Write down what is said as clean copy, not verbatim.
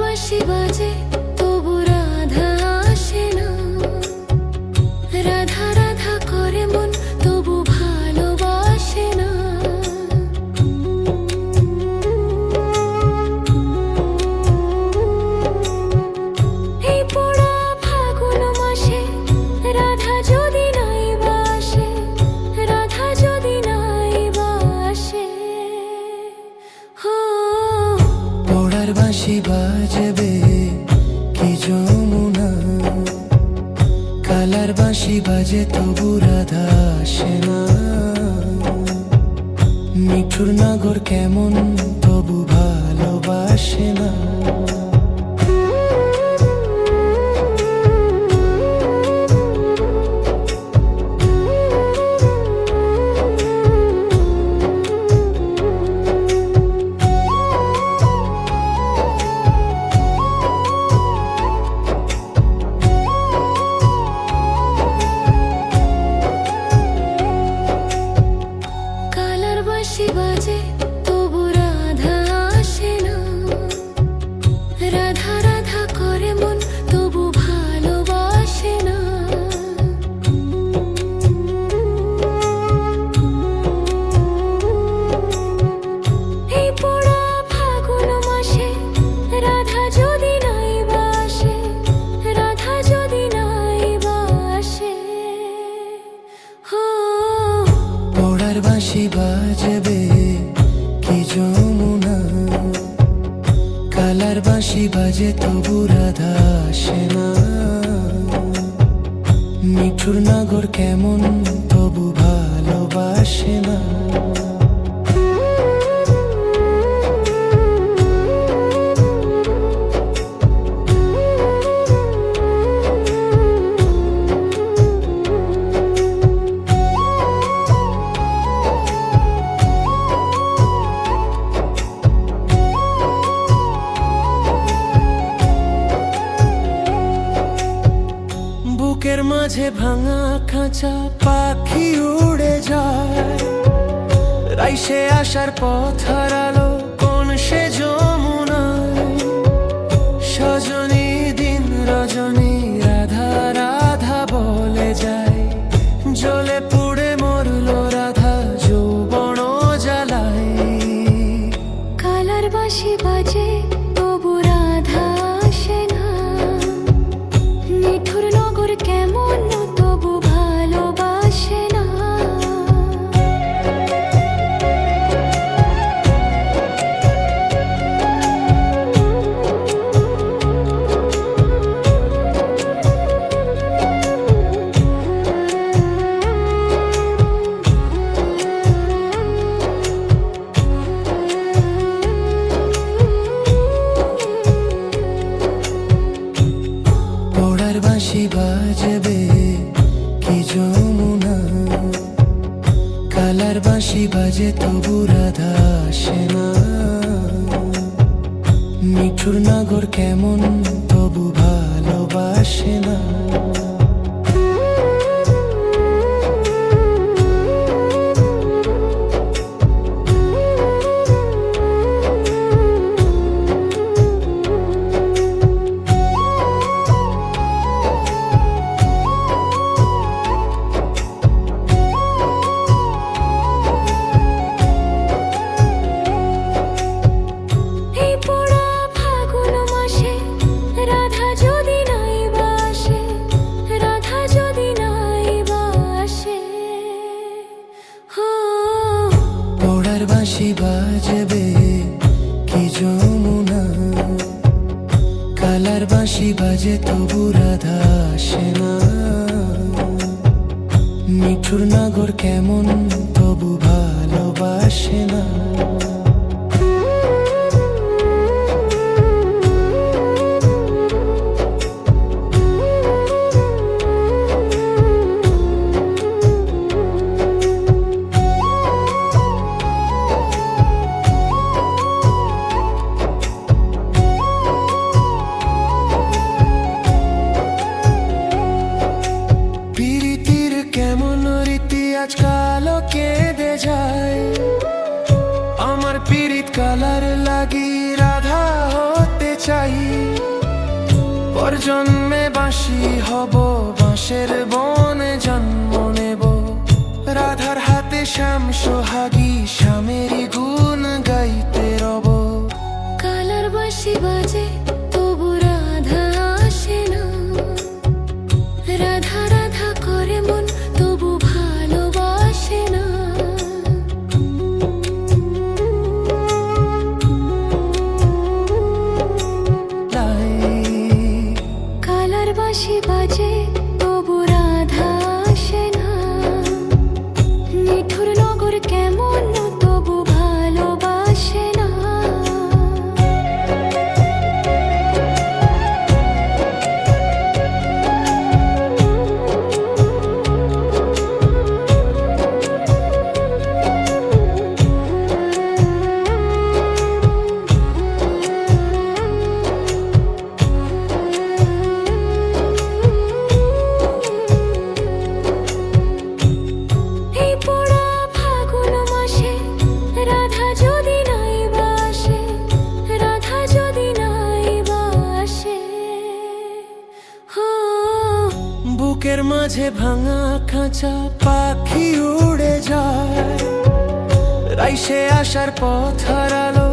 বাঁশি বাজে তবু রাধা আসে না, রাধা রাধা করে মন তবু ভালোবাসে না। এই পোড়া ফাগুন মাসে রাধা যদি নাই বাসে, রাধা যদি নাই বাসে, হো পোড়ার বাঁশি বাজবে কি যমুনা, কালার বাঁশি বাজে তবু রাধা আসে না। মিঠুর নাগর কেমন তবু ভালোবাসে না। বাঁশি বাজে তবু রাধা আসে না, রাধা রাধা করে মন তবু ভালোবাসে না। এই পোড়া ফাগুন মাসে রাধা যদি নাই বাসে, রাধা যদি নাই বাসে, হো পোড়ার বাঁশি বাজবে কি যমুনা, কালার বাঁশি বাজে তবু রাধা আসে না। মিঠুর নাগর কেমন তবু ভালোবাসে না। বুকের মাঝে ভাঙা খাঁচা পাখি উড়ে যায়, রাইসে আসার পথ হারালো কোন সে যমুনায়। সজনী দিন রজনী রাধা রাধা বলে যায়, জ্বলে পুড়ে মরলো রাধা যৌবন জ্বালায়। কালার বাঁশি বাজে তবু রাধা আসে না, মিঠুর নগর কেমন তবু ভালোবাসে না। পোড়ার বাঁশি বাজবে কি যমুনা, কালার বাঁশি বাজে তবু রাধা আসে না। মিঠুর নাগর কেমন তবু ভালোবাসে না। এই পোড়া ফাগুন মাসে রাধা যদি নাই বাসে, রাধা যদি নাই বাসে, হো পোড়ার বাঁশি বাজবে কি যমুনা, কালার বাঁশি বাজে তবু রাধা আসে না। মিঠুর নাগর কেমন তবু ভালোবাসে না। পর জন্মে বাঁশি হব, বাঁশের বনে জন্ম নেব। রাধার হাতে শ্যাম সোহাগী, শ্যামেরই গুণ গাইতে রব। কালার বাঁশি বাজে তবু রাধা আসে না, রাধা রাধা করে মন তবু ভালোবাসে না। কালার বাঁশি বাজে তবু রাধা আসে না, নিঠুর নগর কেমন তবু ভালোবাসে না। এই পোড়া ফাগুন মাসে রাধা যদি নাই বাসে, রাধা যদি নাই বাসে, হো বুকের মাঝে ভাঙা খাঁচা পাখি উড়ে যায়, রাইসে আসার পথ হারালো